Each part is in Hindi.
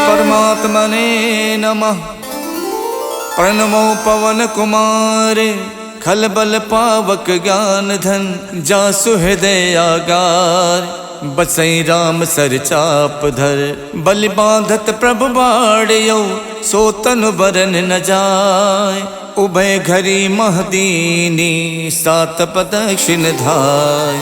परमात्मने नमः। प्रणमो पवन कुमारे खलबल पावक ज्ञान धन जासु हृदय आगार। बसई राम सर चाप धर बलि बांधत प्रभु बाड़ियो सो तनु बरन न जाय। उभय घरी महदीनी सात प्रदक्षिण धाय।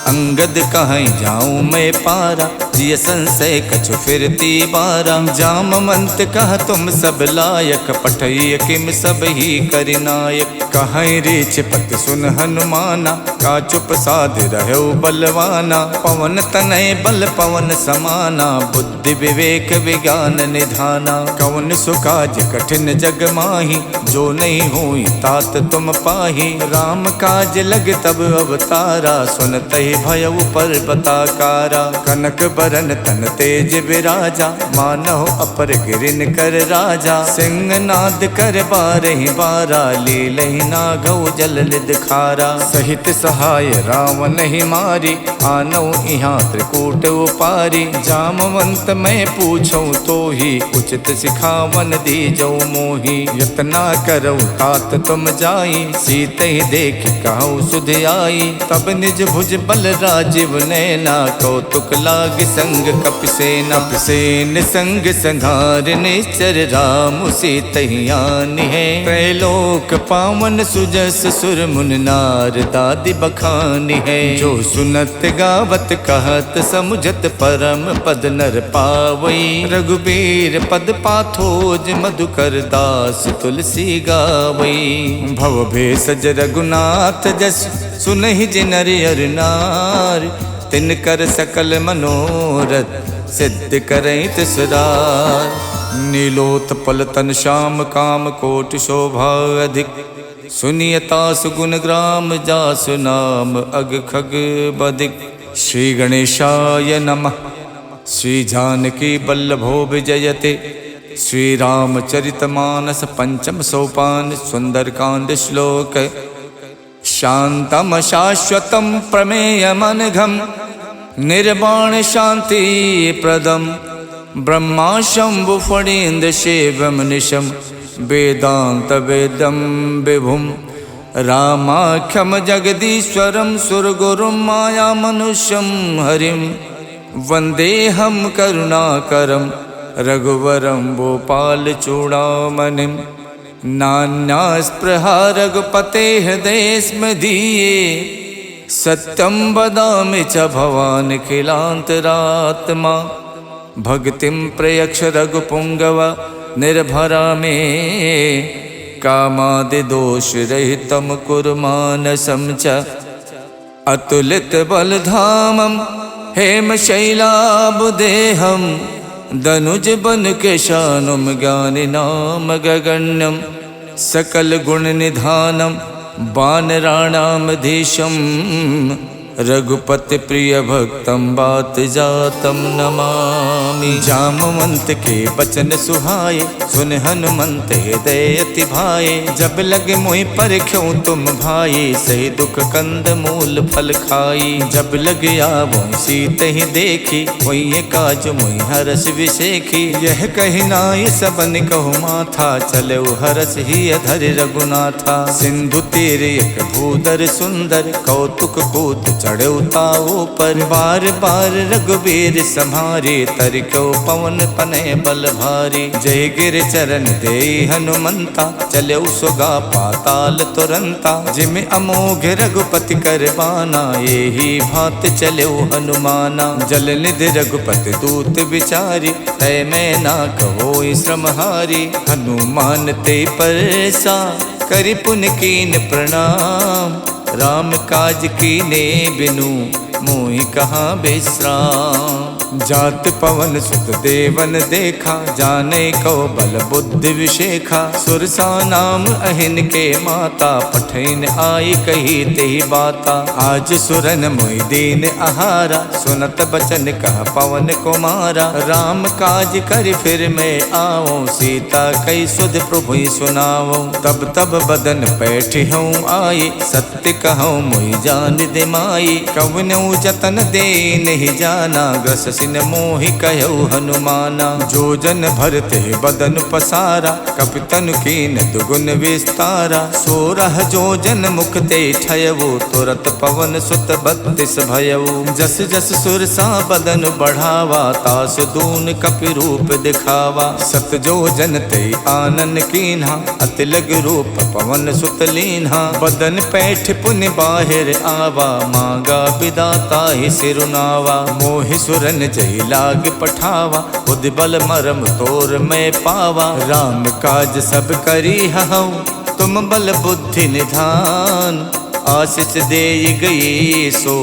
अंगद कहीं जाऊं मैं पारा जिय संशय कछु फिरती बारा। जामवंत कह तुम सब लायक पठय किम सब ही करिनायक। कहीं रीछ पत सुन हनुमाना का चुप साध रहो बलवाना। पवन तनय बल पवन समाना बुद्धि विवेक विज्ञान निधाना। कवन सुकाज कठिन जग माही जो नहीं हुई तात तुम पाही। राम काज लग तब अवतारा सुनते भयउ पर्वताकारा। कनक बरन तन तेज विराजा मानव अपर गिरिन कर राजा। सिंह नाद कर बारहि बारा लीलहि नागौ जल निध खारा। सहित सहाय रावण ही मारी आनौ इहाँ त्रिकूट उपारी। जामवंत मैं पूछूं तो ही उचित सिखावन दीजौ मोही। यतना करौ तात तुम जाई सीते ही देख कहु सुध आई। तब निज भुज बल राजीव नैना कौतुक लाग संग कपिसेना। कपिसेन संग संघार निश्चर राम सीतहियान है। त्रैलोक पावन सुजस सुर मुन नार दादि बखान है। जो सुनत गावत कहत समुझत परम पद नर पावई। रघुबीर पद पाथोज मधुकर दास तुलसी गावई। भव भेषज रघुनाथ जस सुनहि जिनर अर नार। तिन कर सकल मनोरथ सिद्ध करई तिसरार। नीलोत्पल तन श्याम काम कोटि शोभा अधिक। सुनियता सुगुण ग्राम जासु नाम अग खग बदिक। श्री गणेशाय नमः। श्री जानकी बल्लभो विजयते। श्री रामचरितमानस पंचम सोपान सुंदरकांड श्लोक। शांतम शाश्वतम प्रमेयमनघम निर्वाण शांति प्रदम। ब्रह्मा शंभु फणीन्द्र शिवम निशम वेदांत वेदम विभुम। रामाख्यम जगदीश्वरम सुरगुरुम माया मनुष्यम हरिम। वंदेहम करुणाकरम रघुवरम भोपाल चूड़ामणिम। नान्या स्पृहा रघुपते हृदय स्म धीये। सत्यम वदामि च भवान् खिलान्तरात्मा। भक्तिं प्रयक्ष रघुपुंगव निर्भरा मे। कामादि दोष रहितं कुरु मानसं च। अतुलित बलधामं हेमशैलाभदेहं। दनुज बन केशानुम ज्ञानि नाम गगण्यम। सकल गुण निधानम वानराणामधीशम। रघुपति प्रिय भक्तम बात जातम नमामि। जामवंत के बचन सुहाए सुन हनुमंत हृदय अति भाए। जब लगे मोहि परख्यों तुम भाई सही दुख कंद मूल फल खाई। जब लग आवो सीत ही देखी वही काज मोहि हरस विशेखी। यह कही नाय सबन कहु माथा चले हरस ही अधर रघुनाथा। सिंधु तीर एक भूधर सुंदर कौतुक कूद चढ़े ताओ पर। बार बार रघुबीर सम्हारे तरको पवन तनय बल भारी। जय गिर चरण दे हनुमंता चले सुगा पाताल तुरंता। जिम अमोघ रघुपति कर बाना यही भात चले हनुमाना। जल निधि रघुपति दूत विचारी तय मैं ना कहो श्रमहारी। हनुमान ते परसा करि पुन कीन प्रणाम। राम काज कीने बिनु मोहि कहाँ विश्राम। जात पवन सुत देवन देखा जाने को बल बुद्धि विशेखा। सुरसा नाम अहिन के माता पठैन आई कही तेहि बाता। आज सुरन मोहि दीन आहारा सुनत बचन कह पवन कुमारा। राम काज कर फिर मैं आओ सीता कई सुध प्रभु सुनाओ। तब तब बदन पैठ हूँ आई सत्य कहूँ मोहि जान दिमाई। कवनौ जतन दे नहीं जाना, ग्रस सिन मोहि कहु हनुमाना। जो जन भरते बदन पसारा, कपितन कीन दुगुन विस्तारा। 16 जो जन मुख ते ठयऊ, तुरत पवन सुत 32 भयऊ। जस जस सुरसा बदन बढ़ावा, तास दून कपि रूप दिखावा। 7 जो जन ते आनन कीन्हा, अति लग रूप पवन सुत लीन्हा। बदन पैठ पुनि बाहिर आवा, मांगा विदाता ही सिरुनावा। मोहि सुरन जय लाग पठावा, बुद्धि बल मरम तोर मैं पावा। राम काज सब करी हऊँ, तुम बल बुद्धि निधान। आशीष दे गई सो,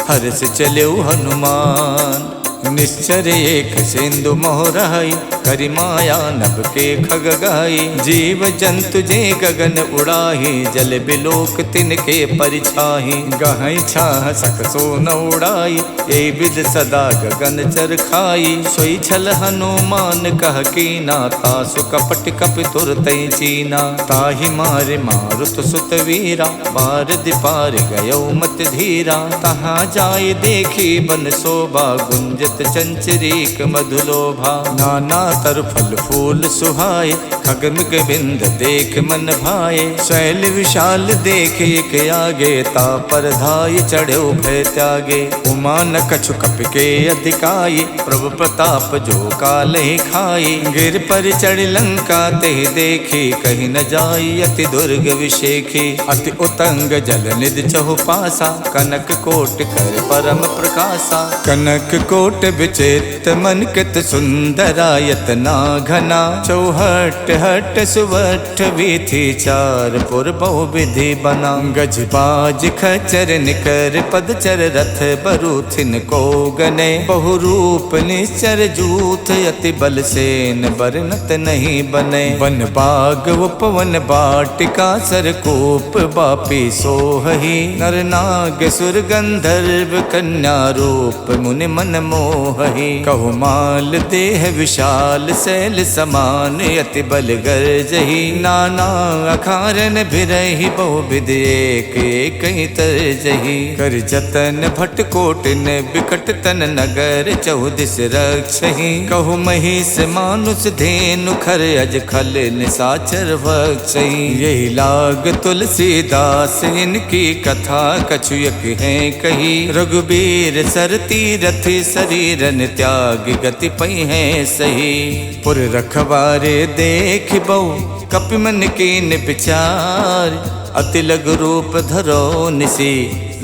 हर्ष चले हनुमान। निश्चर एक सिंधु मोहराई, करि माया नभ के खग गाई। जीव जंतु जे गगन उड़ाही, जल बिलोक तिनके परिछाही। गहई छाह सक सो न उड़ाई, ए विद सदा गगन चर खाई। सोई छल हनुमान कह कीना, तासु कपट कपि तुरतै चीना। ताहि मारे मारुत सुत वीरा, बारदि पार गयो मत धीरा। तहाँ जाय देखी बन शोभा, गुंजत चंचरीक मधुलोभा। नाना तर फल फूल सुहाए, खगमिग बिंद देख मन भाए। शैल विशाल देख एक आगे, ता पर धाय चढ़ो भय त्यागे। उमा न कछु कपि के अधिकाई, प्रभु प्रताप जो काल ही खाई। गिर पर चढ़ लंका ते देखी, कहीं न जाई अति दुर्ग विशेखी। अति उतंग जल निधि चहु पासा, कनक कोट कर परम प्रकाशा। कनक कोट विचित्र मन कित सुंदरायत ना घना। चौहट हट सुवठ वीथी, चार पुर बहु विधि बना। गज बाज खचर निकर पदचर, रथ बरूथिन को गने। बहु रूप निश्चर जूथ, अति बल सेन बरनत नहीं बने। वन बाग उपवन बाटिका, सरकूप बापी सोहही। नर नाग सुर गंधर्व कन्या, रूप मुनि मन मोहही। कहु माल देह विशाल, शैल समान अति बल गर्जही। नाना अखारन भिरहि, बहु विधि एक एक तरजही। कर जतन भट कोटिन, बिकट तन नगर चौदिस रक्षही। कहु महिष मानुष धेनु, खर अज खल निसाचर भक्षही। यही लाग तुलसीदास, इनकी कथा कछुयक है कही। रघुबीर सरती रथि, शरीरन त्याग गति पई है सही। पुर रखवारे देख बहु, कपि मन कीन विचार। अति लघु रूप धरो निसी,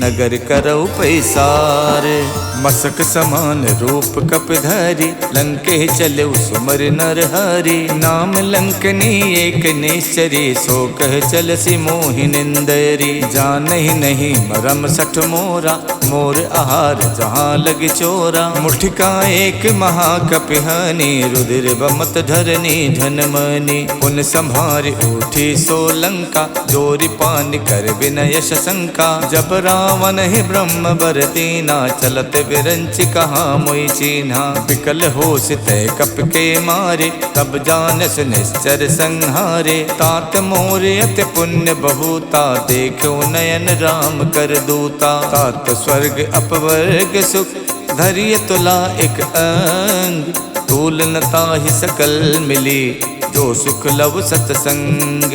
नगर करौ पैसार। मसक समान रूप कपिधरि, लंके चले सुमर नर हरि। नाम लंकनी एक निश्चरी, सो कह चलसी मोहि निंदरी। जानहि नहीं मरम सठ मोरा, मोर आहार जहाँ लग चोरा। मुठिका एक महाकपिहानी, रुधिर बमत धरनी धनमनी। पुन संभार उठी सो लंका, जोरि पान कर विनय शंका। जब रावण ही ब्रह्म बर दीना, चलत विरंच कहाँ मोई चीन्हा। विकल होश तय कप के मारे, तब जानस निश्चर संहारे। तात मोर अति पुण्य बहुता, देखो नयन राम कर दूता। तात स्वर्ग अपवर्ग सुख, धरिय तुला एक अंग। तूल नता ही सकल मिली, जो सुख लव सतसंग।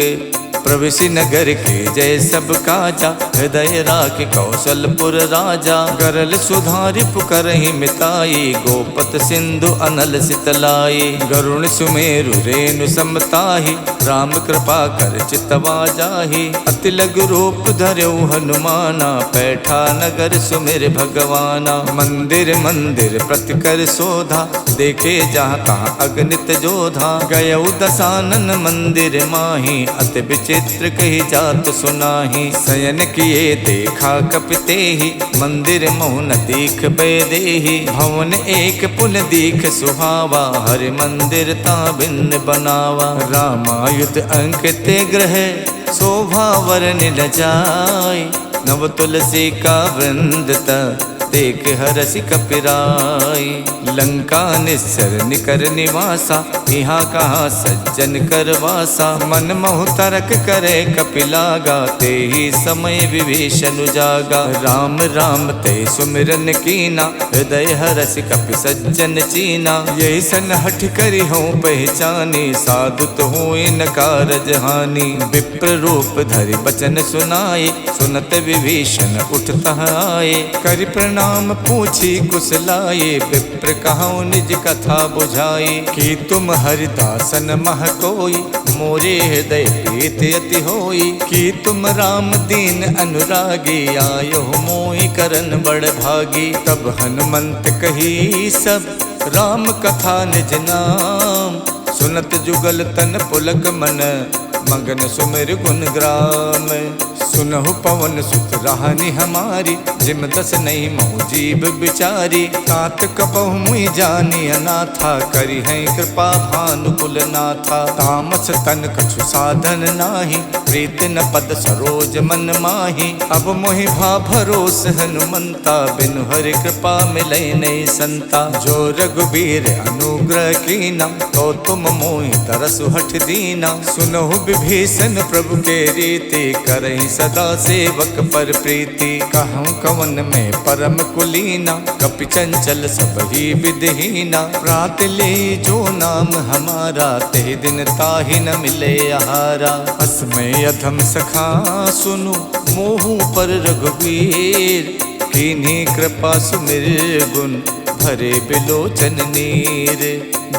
प्रविशि नगर के जय सब काजा, हृदय राख कौशलपुर राजा। गरल सुधारि पुकरहि मिताई, गोपत सिंधु अनल सितलाई। गरुण सुमेरु रेणु समताहि, राम कृपा कर चितवा जाहि। अति लघु रूप धर्यो हनुमाना, पैठा नगर सुमिर भगवाना। मंदिर मंदिर प्रति कर शोधा, देखे जहाँ तहाँ अगणित जोधा। गयौ दसानन मंदिर माही, अति चित्र कही जात सुनाही। शयन किए देखा कपिते ही, मंदिर मोहन दीख बेदेही। भवन एक पुन दीख सुहावा, हरि मंदिर ता भिन्न बनावा। रामायुध अंकित ग्रह, शोभा वरन न जाय। नव तुलसी का वृंद देख हरसि कपिराई। लंका निस्सर निकर निवासा, यहाँ कहाँ सज्जन कर वासा। मन मोह तरक करे कपिलागा, ते ही समय विभीषण जागा। राम राम ते सुमिरन कीना, हृदय हरसि कपि सज्जन चीना। यही सन हठ करी हो पहचानी, साधु तो हुए न कारज हानि। विप्र रूप धरि बचन सुनाए, सुनत विभीषण उठता आए। करि प्रणाम पूछी कुशलाए, विप्र कहूँ निज कथा बुझाए। कि तुम हरिदासन मह कोई, मोरे हृदय प्रीत अति होई। कि तुम राम दीन अनुरागी, आयो मोहि करन बड़ भागी। तब हनुमंत कही सब, राम कथा निज नाम। सुनत जुगल तन पुलक मन, मगन सुमिर गुण ग्राम। सुनहु पवन सुत राहनि हमारी, जिम दस नहीं मोह जीव बिचारी। तात कपहु मुई जानी अनाथा, करी है कृपा भानुकुल नाथा। तामस तन कछु साधन नाही, प्रीत न पद सरोज मन माही। अब मोहि भा भरोस हनुमंता, बिनु हरि कृपा मिलै नहीं संता। जो रघुबीर अनुग्रह कीना, तो तुम मोहि तरसु हठ दीना। सुनहु विभीषण प्रभु के रीति, करहि सदा सेवक पर प्रीति। कहूँ कवन में परम कुलीना, कपि चंचल सब ही विधहीना। प्रात ले जो नाम हमारा, ते दिन ताहि न मिले आहारा। असमय अधम सखा सुनु, मोहु पर रघुवीर। कीन्ही कृपा सुमिर गुण, भरे बिलोचन नीर।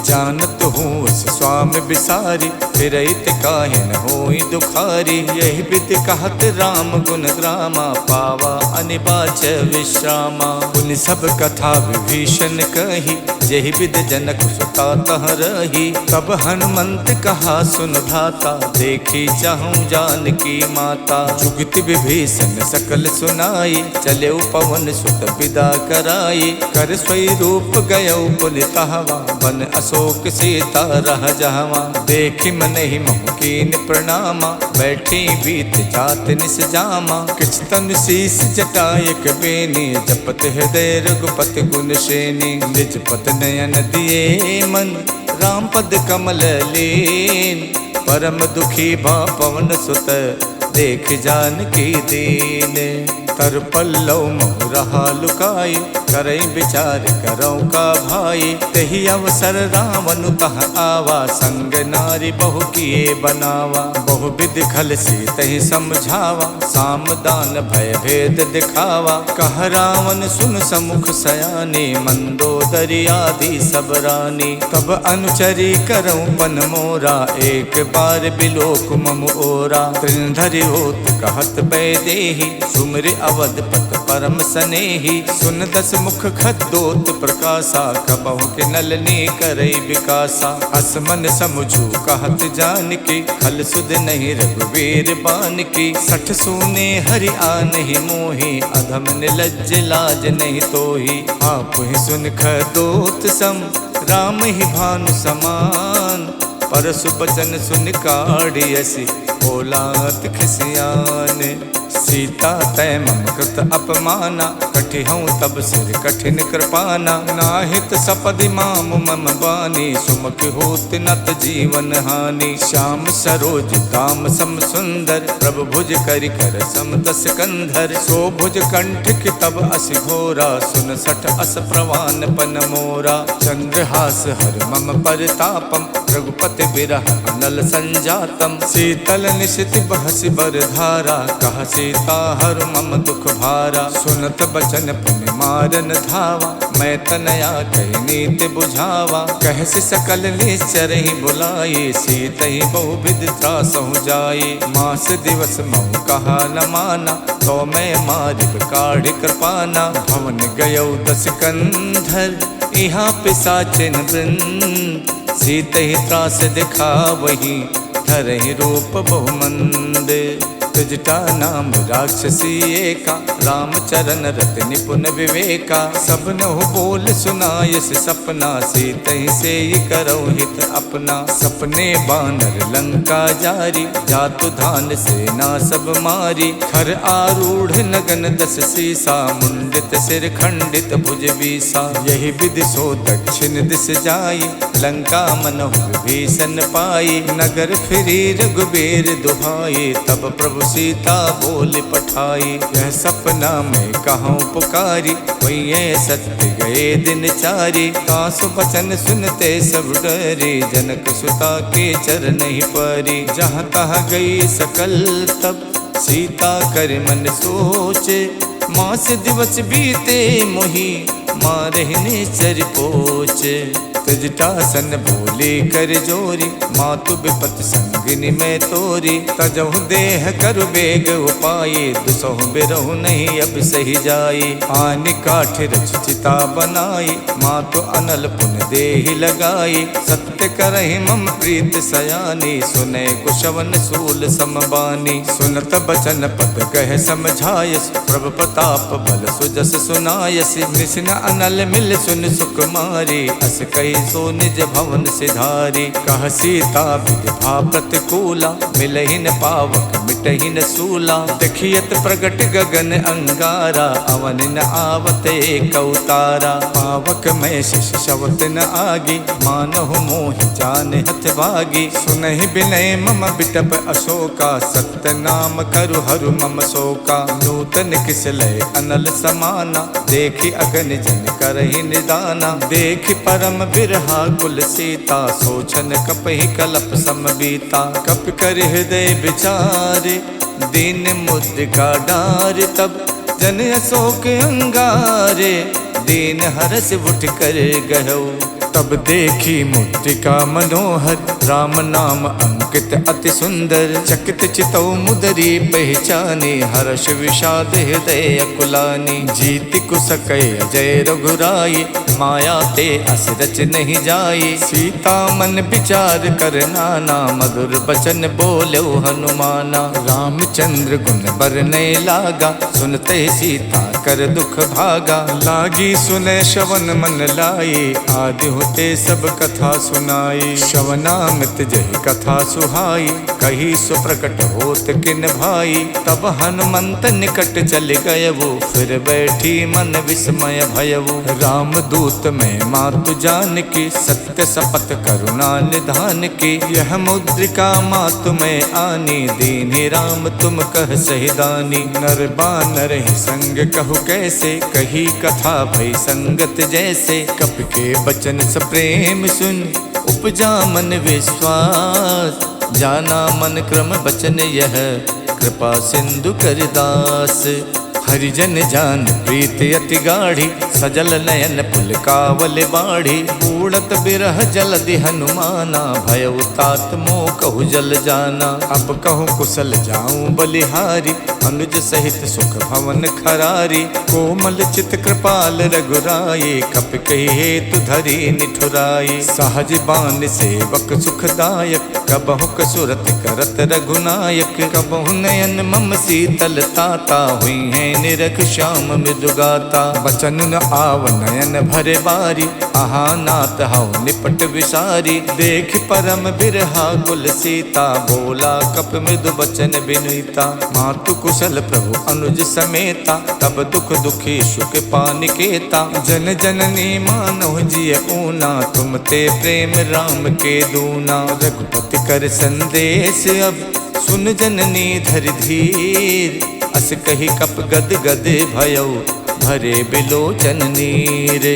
जानत हूँ उस स्वामी बिसारी, फिरैत काहे न होई दुखारी। यही विधि कहत राम गुण ग्रामा, पावा अनिबाच विश्रामा। पुनि सब कथा विभीषण कही, यही विधि जनक सुता तह रही। तब हनुमंत कहा सुन भ्राता, देखी चाहूँ जानकी माता। जुगत विभीषण सकल सुनाई, चले पवन सुत विदा कराई। कर स्वई रूप गयो पुनितहवा, बन अशोक सीता रह जहवा। देखि मन ही मोह कीन प्रणामा, बैठी बीत जात निस जामा। किछ तन शीस जटायक बेनी, जपत हृदय रघुपति गुण श्रेणी। निज पत नयन दिए मन, राम पद कमल लीन। परम दुखी भा पवन सुत, देख जानकी दीन। तर पल्लव मोह रहा लुकाई, करई विचार करौ का भाई। तही अवसर रावण तह आवा, संग नारी बहु किए बनावा। बहु विधि खल सी तही समझावा, साम दान भय भेद दिखावा। कह रावण सुन समुख सयानी, मंदोदरी आदि सब रानी। तब अनुचरी करौ पन मोरा, एक बार बिलोक मम ओरा। त्रिनधरि होत कहत बैदेही, सुमिर अवधपत परम सनेही। सुन दस मुख खद्दोत प्रकाशा, कबहु के नलनी करई विकासा। असमन समझू कहत जानकी, खल सुध नहीं रघुवीर बानकी। सठ सूने हरि आनहि मोहि, अधम निलज्ज लाज नहीं तोहि। आप ही सुन खद्दोत सम, राम ही भानु समान। परसु बचन सुन काढ़ियसि, बोलात खिसियान। सीता तय मम कृत अपमाना, कठिहऊँ तब सिर कठिन कृपाना। नाहित सपदि माम मम बानी, सुमुख होत नत जीवन हानि। श्याम सरोज दाम सम सुंदर, प्रभु भुज करि कर सम दस कंधर। सो भुज कंठ की तब असि घोरा, सुन सठ अस प्रवान पन मोरा। चंद्रहास हर मम परितापम, रघुपति बिरह अनल संजातम। शीतल निशित बहसि बर धारा, कह सीता हर मम दुख भारा। सुनत बचन पुनि मारन धावा, मैं तनया कही नीति बुझावा। कहसि सकल निश्चर ही बुलाई, सीत ही बहु विधि त्रासहु जाई। मास दिवस महु कहा न माना, तो मैं मारिब काढ़ि कृपाना। भवन गयो दस कंधर, यहाँ पिशाचिन वृंद। सीत ही त्रास दिखा वही, धरहि रूप बहुमंद। जटा नाम राक्षसी एका, रामचरण रत निपुण विवेका। सबनहु बोल सुनायस सपना, सीतहि से करौ हित अपना। सपने बानर लंका जारी, जातु धान सेना सब मारी। खर आरूढ़ नगन दस सीसा, मुंडित सिर खंडित भुज बीसा। यही विधि सो दक्षिण दिस जाई, लंका मनहु विभीषण पाई। नगर फिरी रघुबीर दुहाई, तब प्रभु सीता बोल पठाई। यह सपना में कहूँ पुकारी, वही सत्य गए दिन चारी। कासु बचन सुनते सब डरी, जनक सुता के चरण ही परी। जहाँ तहाँ गई सकल तब, सीता कर मन सोचे। मास दिवस बीते मोही, मारहिने चर पोचे। तजटासन बोले कर जोरी, मातु विपत संगिनी में तोरी। तजहु देह कर बेग उपाये, दुसहु बिरहु नहीं अब सही जाई। आनि काठ रच चिता बनाई, मातु अनल पुन देहि लगाई। सत्य करहि मम प्रीत सयानी, सुने कुशवन सूल समबानी। सुनत बचन पद कह समझायस, प्रभु प्रताप बल सुजस सुनायस। निसिन अनल मिल सुन सुकुमारी, अस कही सो निज भवन सिधारी। कह सीता विधि प्रतिकूला, मिलहि न पावक मिटहि न सूला। देखियत प्रगट गगन अंगारा, अवन न आवत एक अवतारा। पावक में शिष शवत न आगी, मानहु मोहि जान हथ भागी। सुनहि बिनय मम बिटप अशोका, सत्य नाम करु हरु मम शोका। नूतन किसलय अनल समाना, देखि अगन जन करहि निदाना। देखि परम बिरहा कुल सीता, सोचन कपहि कलप समबीता। कप कर हृदय विचारे, दीन मुद्रिका डार। तब जन अशोक अंगारे, दीन हरस उठ कर गहौ। तब देखी मुद्रिका मनोहर, राम नाम अंकित अति सुंदर। चकित चितौ मुदरी पहचानी, हर्ष विषाद हृदय अकुलानी। जीति कुसकय अजय रघुराई, माया ते अस रच नहीं जाई। सीता मन विचार कर नाना, मधुर बचन बोलो हनुमाना। रामचंद्र गुण बरनय लागा, सुनते सीता कर दुख भागा। लागी सुने श्रवण मन लाई, आदि होते सब कथा सुनाई। श्रवणामृत जहि कथा सुहाई, कही सुप्रकट होत किन भाई। तब हनुमंत निकट चल गयवो, फिर बैठी मन विस्मय भयवो। राम दूत में मातु जान की, सत्य शपथ करुणा निधान की। यह मुद्रिका मातु में आनी, दीन्हि राम तुम कह सहिदानी। नर बानर ही संग कहु कैसे, कही कथा भई संगत जैसे। कप के बचन स प्रेम सुन, उपजा मन विश्वास। जाना मन क्रम बचन यह, कृपा सिंधु कर दास। हरिजन जान प्रीत अति गाढ़ी, सजल नयन पुलकावल बाढ़ी। उड़त बिरह जलधि हनुमाना, भयउ तात मोह कहु जल जाना। अब कहूँ कुशल जाऊं बलिहारी, अनुज सहित सुख भवन खरारी। कोमल चित कृपाल रघुराई, कप कही हेतु धरी निठुराई। सहज बान सेवक सुखदायक, कबहु कसुरत करत रघुनायक। कबहु नयन मम शीतल ताता, हुई है निरख श्याम मृदुगाता। बचन न आव नयन भरे बारी, आहा नाथ हऊ निपट विसारी। देख परम बिरहा कुल सीता, बोला कप मृदु बचन बिनुता। मातु कुशल प्रभु अनुज समेता, तब दुख दुखी सुख पानिकेता। जन जननी मानव जिय ऊना, तुम ते प्रेम राम के दूना। रघुपति कर संदेश अब, सुन जननी धर धीर। अस कही कप गद गद भयउ, भरे बिलोचन नीर।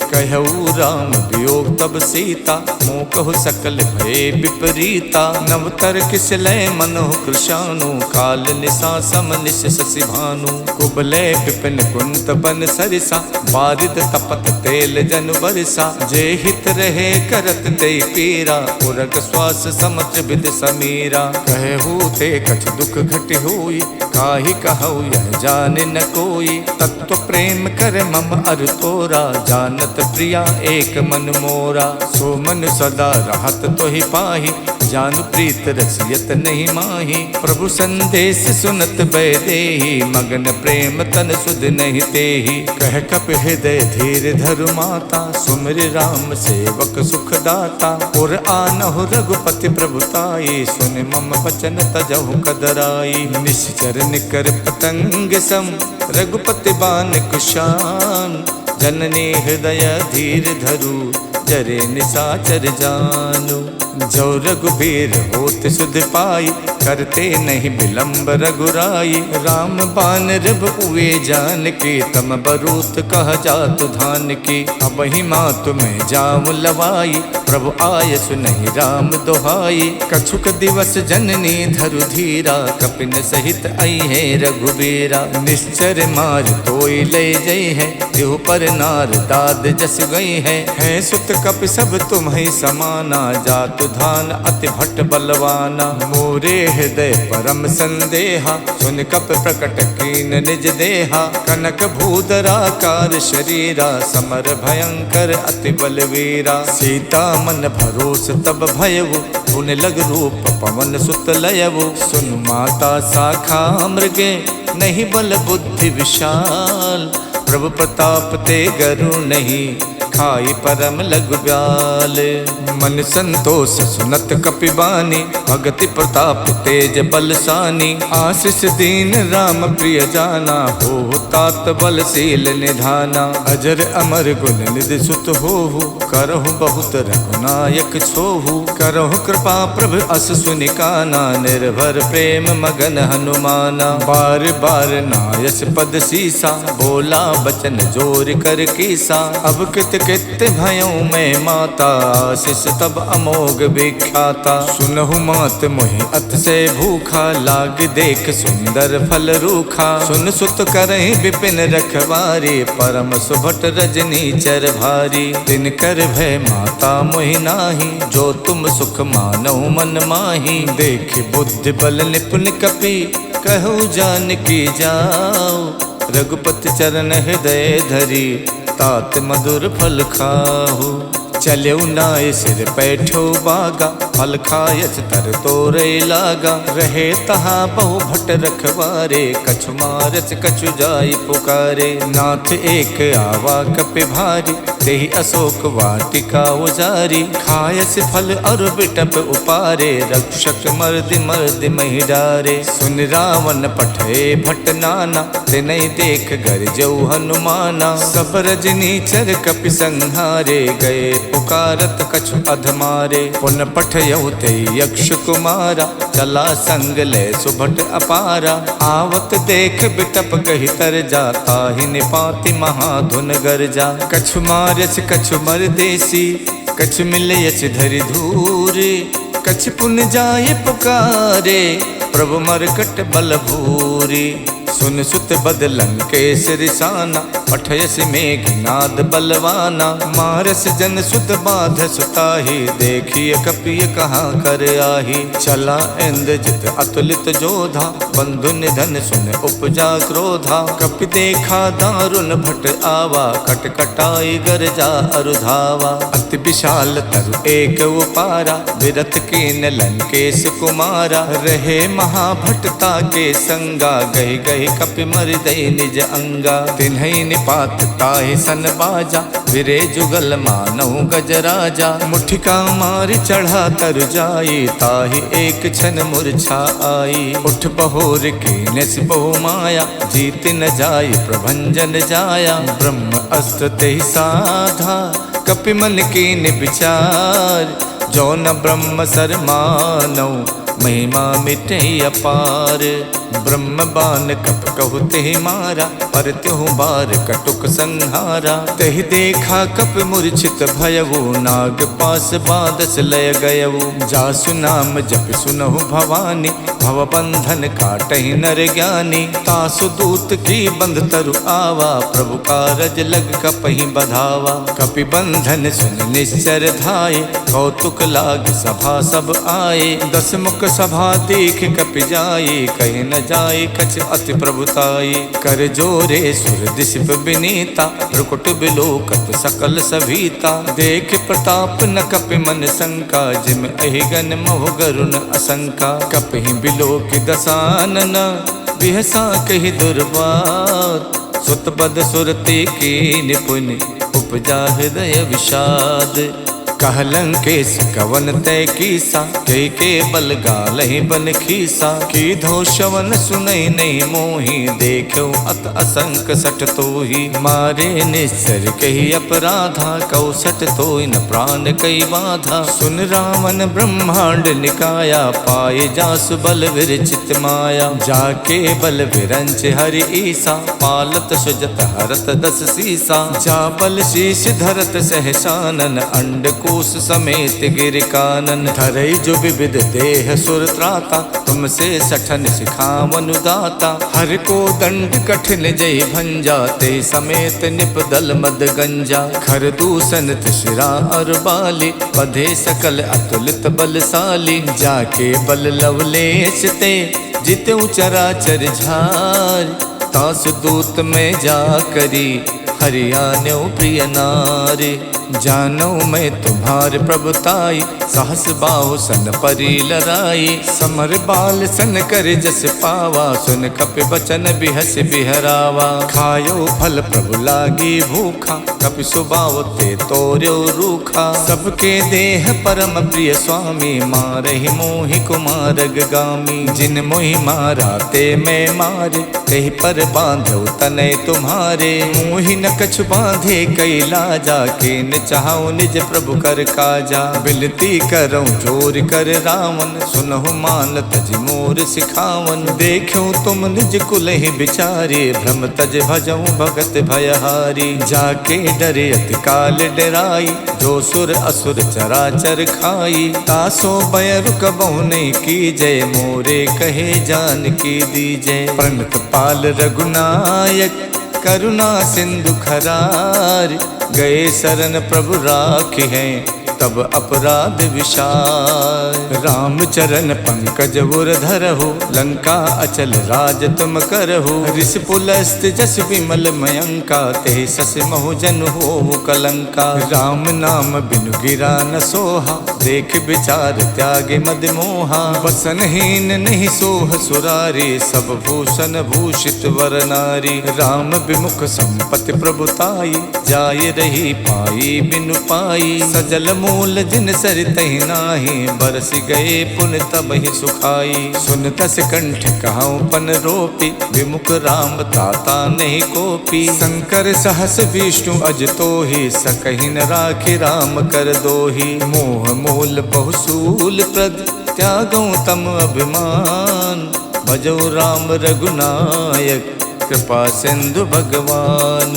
कहऊ राम वियोग तब सीता, मोह कहु सकल भय विपरीता। नवतर किसलय मनोह कृशानु, काल निशा सम निश शशि भानु। कुबलय विपिन कुंत बन सरिसा, बारिद तपत तेल जन बरसा। जे हित रहे करत ते पीरा, उरग श्वास समुद्र विद समीरा। कहू ते कछ दुख घट होई, काहि कहऊ यह जाने न कोई। तत्व प्रेम कर मम अर तोरा, जानत प्रिया एक मन मोरा। सो मन सदा रहत तो ही पाही, जानु प्रीत रसियत नहीं माही। प्रभु संदेश सुनत बैदेही, मगन प्रेम तन सुध नहीं तेही। कह कप हृदय धीर धरु माता, सुमिर राम सेवक सुख दाता। और आनहु रघुपति प्रभुताई, सुन मम बचन तजहु कदराई। निश्चर निकर पतंग सम, रघुपति बान कुशान। जननी हृदय धीर धरु, जरे निसाचर जानु। जो रघुबीर होत सुध पाई, करते नहीं विलंब रघुराई। राम बान रब उए जान की, तम बरूत कह जातु धान की। अब ही माँ तुम्हें जाऊं लवाई, प्रभु आय सुनहि राम दोहाई। कछुक दिवस जननी धरु धीरा, कपिन सहित आई है रघुबीरा। निश्चर मार तोई ले जई है, देहु पर नार दाद जस गई है। सुत कप सब तुम्हें समाना, जातु धान अति भट्ट बलवाना। मोरे हृदय परम संदेहा, सुन कप प्रकट कीन निज देहा। कनक भूधराकार शरीरा, समर भयंकर अति बलवीरा। सीता मन भरोस तब भयउ, पुन लग रूप पवन सुत लयउ। सुन माता शाखा मृगे, नहीं बल बुद्धि विशाल। प्रभु प्रताप ते गरु नहीं, खाई परम लघु ब्याल। मन संतोष सुनत कपिबानी, भगति प्रताप तेज बलसानी। आशीष दीन राम प्रिय जाना, हो तात बलशील निधाना। अजर अमर गुण निधि सुत होहु, करहु बहुत रघुनायक छोहु। करहु कृपा प्रभु अस सुनिकाना, निर्भर प्रेम मगन हनुमाना। बार बार नायस पद सीसा, बोला बचन जोर कर कीसा। अब कित कित भयऊ मैं माता, आशीष तब अमोघ विख्याता। सुनहु मात मोहि अतिशय भूखा, लाग देख सुंदर फल रूखा। सुन सुत करहि विपिन रखवारी, परम सुभट रजनी चर भारी। तिन कर भय माता मोहि नाही, जो तुम सुख मानहु मन माही। देख बुद्धि बल निपुण कपि, कहु जानकी जाओ। रघुपति चरण हृदय धरी, तात मधुर फल खाहु। चलऊ नाय सिर पैठो बागा, फल खायच तर तोरे लागा। रहे तहा बहु भट रखवारे, कछु मारच कछु जाई पुकारे। नाथ एक आवा कपि भारी, देहि अशोक वाटिका उजारी। खायस फल और बिटप उपारे, रक्षक मर्दि मर्दि महि डारे। सुन रावण पठे भट नाना, तिनहि देख गरजऊ हनुमाना। सब रजनीचर कपि संहारे, गए पुकारत कछु अधमारे। पुन पठयऊ ते यक्ष कुमारा, चला संग ले सुभट अपारा। आवत देख बिटप कहि तर जाता, ही निपाति महाधुन गरजा। कछु मारच कछु मरदेसी, कछु मिलयच धरि धूरे। कछु पुन जाय पुकारे, प्रभु मरकट बल भूरी। सुन सुत बदलन के सिरसाना, पठयस मेघनाद बलवाना। मारस जन सुत बाध सुताही, देखिए कपिय कहाँ कर आही। चला इंद्रजित अतुलित जोधा, बंधु निधन सुन उपजा क्रोधा। कपि देखा दारुण भट आवा, कटकटाई गरजा अरुधावा। अति विशाल तरु एक उपारा, विरथ कीन लंकेश कुमारा। रहे महाभटता के संगा, गहि गहि कपि मर दई निज अंगा। तिन्हई निपात ताहि सन बाजा, विरे जुगल मानहु गजराजा। मुठिका मारि चढ़ा तर जाई, ताहि एक क्षण मूर्छा आई। उठ बहोर कीने बहु माया, जीत न जाय प्रभंजन जाया। ब्रह्म अस्त्र तेहि साधा, कपि मन कीन विचार। जो न ब्रह्म सर मानौ, महिमा मिटे अपार। ब्रह्म बान कप कहु तेहि मारा, पर त्यों बार कटुक संहारा। तेहि देखा कप मूर्छित भयउ, नाग पास बादस लय गयउ। जासु नाम जप सुनहु भवानी, भव बंधन काटहि नर ज्ञानी। तासु दूत की बंध तरु आवा, प्रभु कारज लग कपहि बधावा। कपि बंधन सुन निश्चर धाये, कौतुक लाग सभा सब आए। 10 मुख सभा देख कपि जाए, कहीं न जाए कछ अति प्रभुताई। कर जोरे सुर दिशप बिनीता, प्रकुट बिलोकत सकल सभीता। देख प्रताप न कपि मन शंका, जिम अहिगन मोह गरुण असंका। कपि बिलोक दसानन, बिहसा कहि दुर्बात। सुत बद सुरते की निपुण, उपजा हृदय विषाद। कहलंकेश कवन तय कीसा, के बल गालहि बन खीसा। की धो शवन सुनई नहीं मोही, देखो अत असंक सट तोही। मारे निश्चर कही अपराधा, कौसट तोय न प्राण कई बाधा। सुन रावण ब्रह्मांड निकाया, पाए जासु बल विरचित माया। जाके बल विरंच हरि ईसा, पालत सुजत हरत 10 सीसा। जा बल शीश धरत सहसानन, अंड कोश समेत गिर कानन। धरई जो विविध देह सुर त्राता, तुमसे सठन सिखावन दाता। हर को दंड कठिन जय भंजा, ते समेत निप दल मद गंजा। खर दूषण शिरा और बाली, बधे सकल अतुलित बलशाली। जाके बल लवलेश ते, जितु चराचर झार। तासु दूत में जा करी, हरियाण्यो प्रिय नारी। जानो मैं तुम्हार प्रभुताई, सहस बाहु सन परी लराई। समर बाल सन कर जस पावा, सुन कपि बचन बिहस बिहरावा। खायो फल प्रभु लागी भूखा, कपि सुबाव ते तोर्यो रूखा। सबके देह परम प्रिय स्वामी, मारहि मोहि कुमारग गामी। जिन मोहि मारा ते मैं मारे, कहीं पर बांधो तनय तुम्हारे। मोहि न कछु बांधे कई लाजा, के न चाहूं निज प्रभु कर काजा। बिनती करऊं जोर कर रावण, सुनहु मान तज मोर सिखावन। देखूं तुम निज कुल ही बिचारे, भ्रम तज भजऊं भगत भयहारी। जाके डरे अति काल डराई, जो सुर असुर चराचर खाई। तासो भय रुकबहु नहीं कीजय, मोरे कहे जान की दीजय। प्रणत पाल रघुनायक, करुणा सिंधु खरार। गए शरण प्रभु राखे हैं, तब अपराध विशाल। राम चरण पंकज उर धरहु, लंका अचल राज तुम करहु। ऋषि पुलस्त जस विमल मयंका, ते सस महु जन हो कलंका। राम नाम बिनु गिरा न सोहा, देख विचार त्यागे मद मोहा। वसनहीन नहीं सोह सुरारी, सब भूषण भूषित वर नारी। राम विमुख संपत्ति प्रभुताई, जाय रही पाई बिनु पाई। सजल मूल जिन सरितहि नाही, बरस गए पुन तब ही सुखाई। सुन तस कंठ कहाऊं पन रोपी, विमुख राम ताता नहीं कोपी। शंकर सहस विष्णु अज तोहि, सकहि न राखि राम कर दोहि। मोह मूल बहुसूल प्रद, त्यागऊं तम अभिमान। भजो राम रघुनायक, कृपा सिंधु भगवान।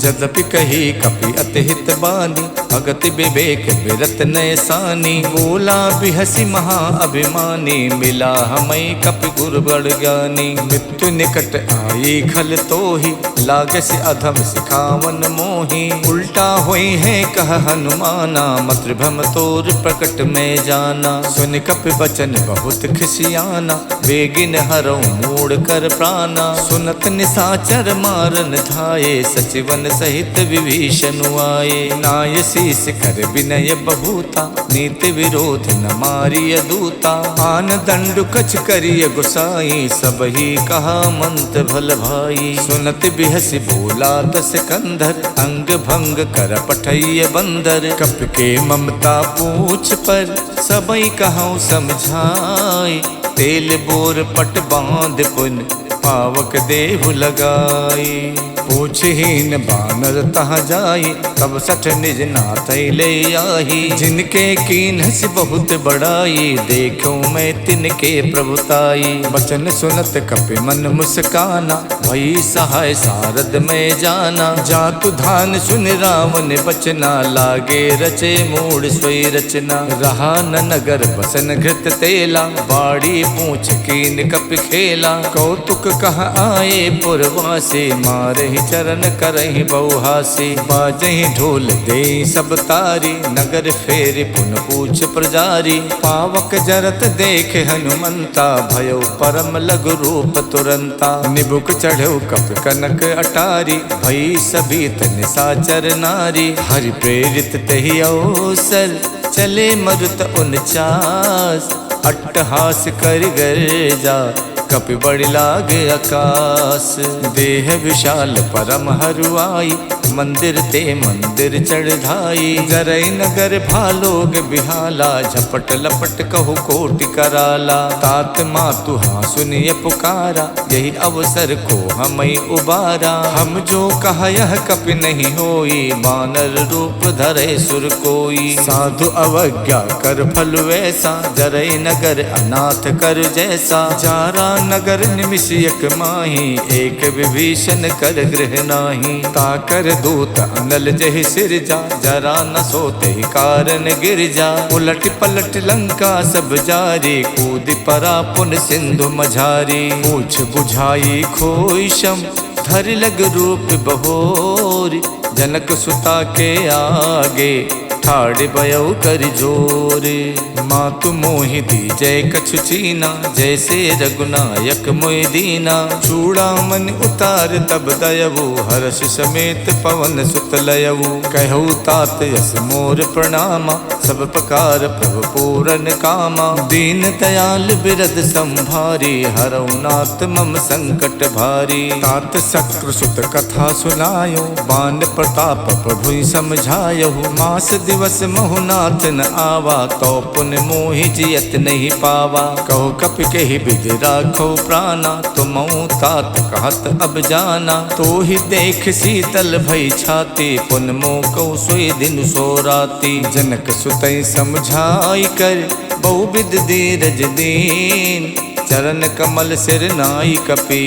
जदपि कही कपि अति हित बानी, भगति विवेक बिरत नयसानी। बोला बिहसी महा अभिमानी, मिला हमें कपि गुरु बड़ ज्ञानी। मृत्यु निकट आई खल तोहि, लागस अधम सिखावन मोहि। उल्टा होई है कह हनुमाना, मातृभ्रम तोर प्रकट में जाना। सुन कपि बचन बहुत खिसियाना, बेगिन हरऊं मूड़ कर प्राणा। सुनत निसाचर मारन धाये, सचिवन सहित विभीषण आए। नाय शीस कर विनय बहुता, नीति विरोध न मारिय दूता। आन दंडु कछ करिय गुसाई, सब ही कहा मंत भल भाई। सुनत बिहसी बोला 10 कंधर, अंग भंग कर पठैय बंदर। कप के ममता पूछ पर, सबई कहूँ समझाई। तेल बोर पट बांध पुन, पावक देहु लगाई। पूछहीन बानर तहाँ जाई, तब सठ निज नाथ ले आही। जिनके कीन्हस बहुत बड़ाई, देखूं मैं तिनके प्रभुताई। बचन सुनत कपि मन मुस्काना, भई सहाय सारद में जाना। जा मातु धान सुन रावण बचना, लागे रचे मूड सोई रचना। रहा न नगर बसन घृत तेला, बाड़ी पूछ कीन कप खेला। कौतुक कह आए पुरवासी, मारहि चरण करहि बहुहासी। बाजहि ढोल दे सब तारी, नगर फेरि पुन पूछ प्रजारी। पावक जरत देख हनुमंता, भयो परम लघु रूप तुरंता। निबुक चढ़ो कप कनक अटारी, भई सभीत निसाचर नारी। हरि प्रेरित तहि अवसर, चले मरुत 49। अट्टहास कर गर्जा, कपि बड़ लाग आकाश। देह विशाल परम हरुआई, मंदिर ते मंदिर चढ़ाई। जरई नगर भालोग बिहाला, झपट लपट कहु कोटि कराला। तात मातु हाँ सुनिय पुकारा, यही अवसर को हमई उबारा। हम जो कहा यह कपि नहीं होई, बानर रूप धरे सुर कोई। साधु अवज्ञा कर फल वैसा, जरई नगर अनाथ कर जैसा। जारा नगर निमिषयक माही, एक विभीषण कर गृह नाही। ताकर दूत अनल जहि सिरजा, जरा न सोते कारण गिर जा। उलट पलट लंका सब जारी, कूद परा पुन सिंधु मझारी। पूछ बुझाई खोई शम, धर लग रूप बहोरी। जनक सुता के आगे, ठाड़ बयऊ कर जोरे। मातु मोहि दीजय कछु चीना, जैसे रघुनायक मोहि दीना। चूड़ामन उतार तब दयवु, हर्ष समेत पवन सुत लयवु। कहु तात यस मोर प्रणामा, सब प्रकार प्रभु पूरन कामा। दीन दयाल बिरद संभारी, हरऊ नाथ मम संकट भारी। तात शक्रु सुत कथा सुनायो, बान प्रताप प्रभु समझायो। मास दिवस महुनाथ न आवा, तो पुन मोहि जियत नहीं पावा। कहो कपि कहि विधि राखो प्राणा, तुम तात कहत अब जाना। तो ही देख शीतल भई छाती, पुन मोह कहु सोई दिन सो राती। जनक सुतई समझाई कर, बहुविध धीरज दीन। चरण कमल सिर नाई कपि,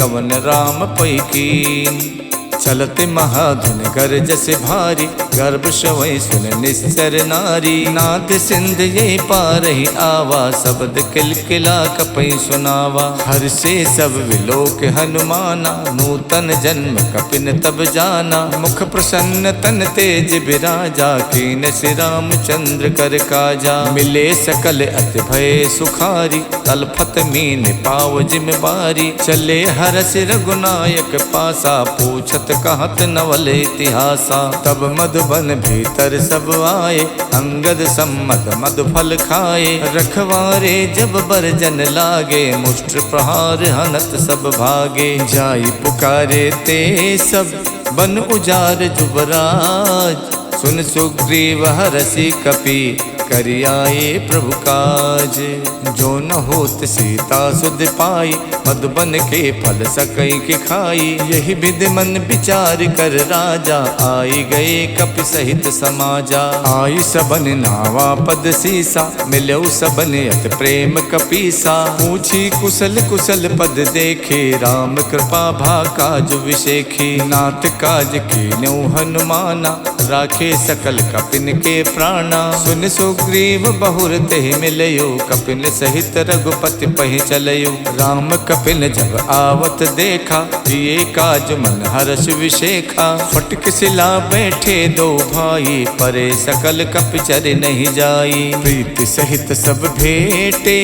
गवन राम पै कीन। चलते महाधुन गरजस भारी, गर्भ शवै सुन निस्तर नारी। नाद सिंध ये पारहि आवा, शब्द किलकिला कपै सुनावा। हर से सब विलोक हनुमाना, नूतन जन्म कपिन तब जाना। मुख प्रसन्न तन तेज बिराजा, कीन श्री रामचंद्र कर काजा। मिले सकल अति भय सुखारी, तलफत मीन पाव जिम बारी। चले हरस रघुनायक पासा, पूछत कहत नवल इतिहासा। तब मधुबन भीतर सब आए, अंगद सम्मत मधु फल खाए। रखवारे जब बरजन लागे, मुष्ट प्रहार हनत सब भागे। जाई पुकारे ते सब, बन उजार जुबराज। सुन सुग्रीव हरषि कपि, करियाए प्रभु काज। जो न होत सीता सुध पाई, मधुबन के फल सकई के खाई। यही विधि मन विचार कर राजा, आई गए कपि सहित समाजा। आई सबन नावा पद सीसा, मिलऊ सबन अत प्रेम कपीसा। पूछी कुशल कुशल पद देखे, राम कृपा भा काज विशेखी। नाथ काज कीन्यौ हनुमाना, राखे सकल कपिन के प्राणा। सुन सुग्रीव बहुर तेहि मिलयो, कपिन सहित रघुपति पहि चलयो। राम कपिन जब आवत देखा, जिए काज मन हर्ष विशेखा। फटक सिला बैठे दो भाई, परे सकल कपि चर नहीं जाई। प्रीति सहित सब भेटे,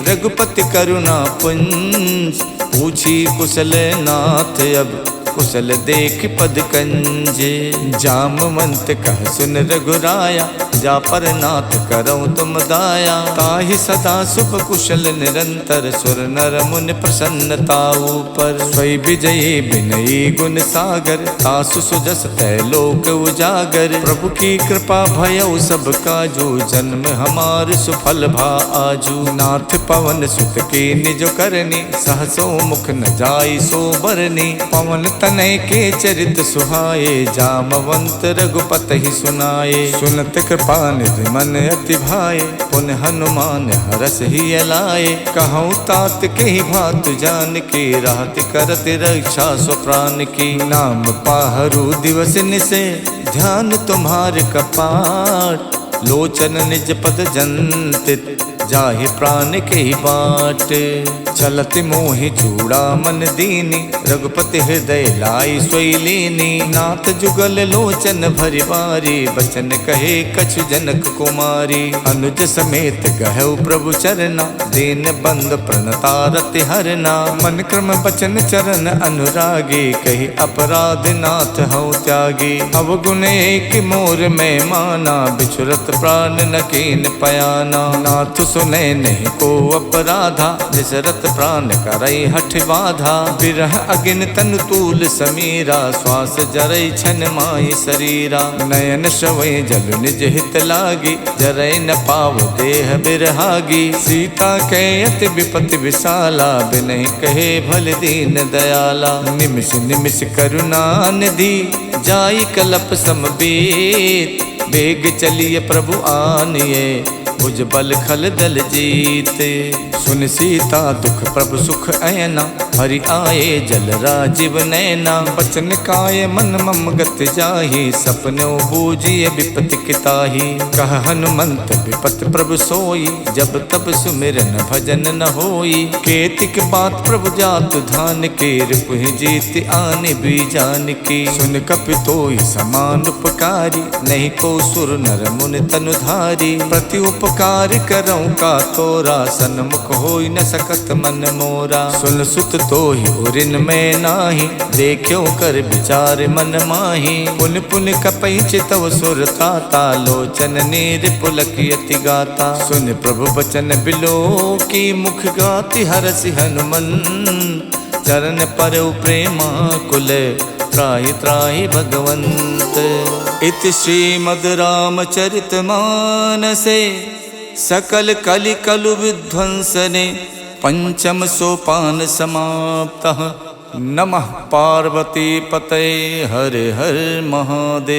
रघुपति करुणा पुंज। पूछी कुशल नाथ अब, कुशल देख पद कंजे। जामवंत कह सुन रघुराया, जा पर नाथ करऊँ तुम दाया। ताहि सदा शुभ कुशल निरंतर, सुर नर मुनि प्रसन्नता ऊपर। स्वै विजयी विनयी गुण सागर, तासु सुजस तै लोक उजागर। प्रभु की कृपा भयउ सब काजू, जन्म हमार सुफल भा आजू। नाथ पवन सुत की निज करनी, सहसो मुख न जाई सो बरनी। पवन तनय के चरित सुहाए, जामवंत रघुपत ही सुनाए। सुनत कृपा निधि मन अति भाए, पुन हनुमान हरस ही अलाए। कहूँ तात के ही भात जान के, राहत करत रक्षा स्व प्राण की। नाम पाहरु दिवस निसे, ध्यान तुम्हारे कपाट। लोचन निज पद जंतित, जाहि प्राण के ही बाट। चलत मोहि चूड़ा मन दीनी, रघुपति हृदय लाई सोई लीनी। नाथ जुगल लोचन भरि बारी, बचन कहे कछु जनक कुमारी। अनुज समेत गहु प्रभु चरना, दीन बंद प्रणतारति हरना। मन क्रम बचन चरण अनुरागी, कही अपराध नाथ हऊँ त्यागी। अवगुण एक मोर में माना, बिछुरत प्राण न कीन पयाना। नाथ सुने नहीं को अपराधा, निसरत प्राण करई हठ बाधा। बिरह अगिन तनु तूल समीरा, श्वास जरई छन माई शरीरा। नयन श्रवै जल निज हित लागी, जरई न पाव देह बिरहागी। सीता के अति विपति विशाला, बिनहि कहे भल दीन दयाला। निमिष निमिष करुणा निधि, जाई कलप समबीत। बेग चलिए प्रभु आनिए, भुज बल खल दल जीते। सुन सीता दुख प्रभु सुख ऐना, हरि आए जल राजीव नैना। बचन काय मन मम गत जाहि, सपनो बूझिए विपति किताहि। कह हनुमंत विपत प्रभु सोई, जब तब सुमिरन भजन न होई। केतिक बात प्रभु जातु धान के, रिपुहि जीत आने भी जान की। सुन कपितोई समान उपकारी, नहीं को सुर नर मुनि तनुधारी। प्रति उपकार करऊँ का तोरा, सन्मुख होई न सकत मन मोरा। सुन सुत तो ही उरिन में नाही, देखो कर विचार मन माही। पुन पुन कपई चितव सुर ताता, लोचन नीर पुलक यति गाता। सुन प्रभु बचन बिलो की, मुख गाति हरसि हनुमंत। चरण पर प्रेमा कुल, त्राहि त्राहि भगवंत। इति श्रीमद् रामचरित मानसे, सकल कलि कलु विध्वंसने। पंचम सोपान समाप्तः। नमः पार्वती पतये, हर हर महादेव।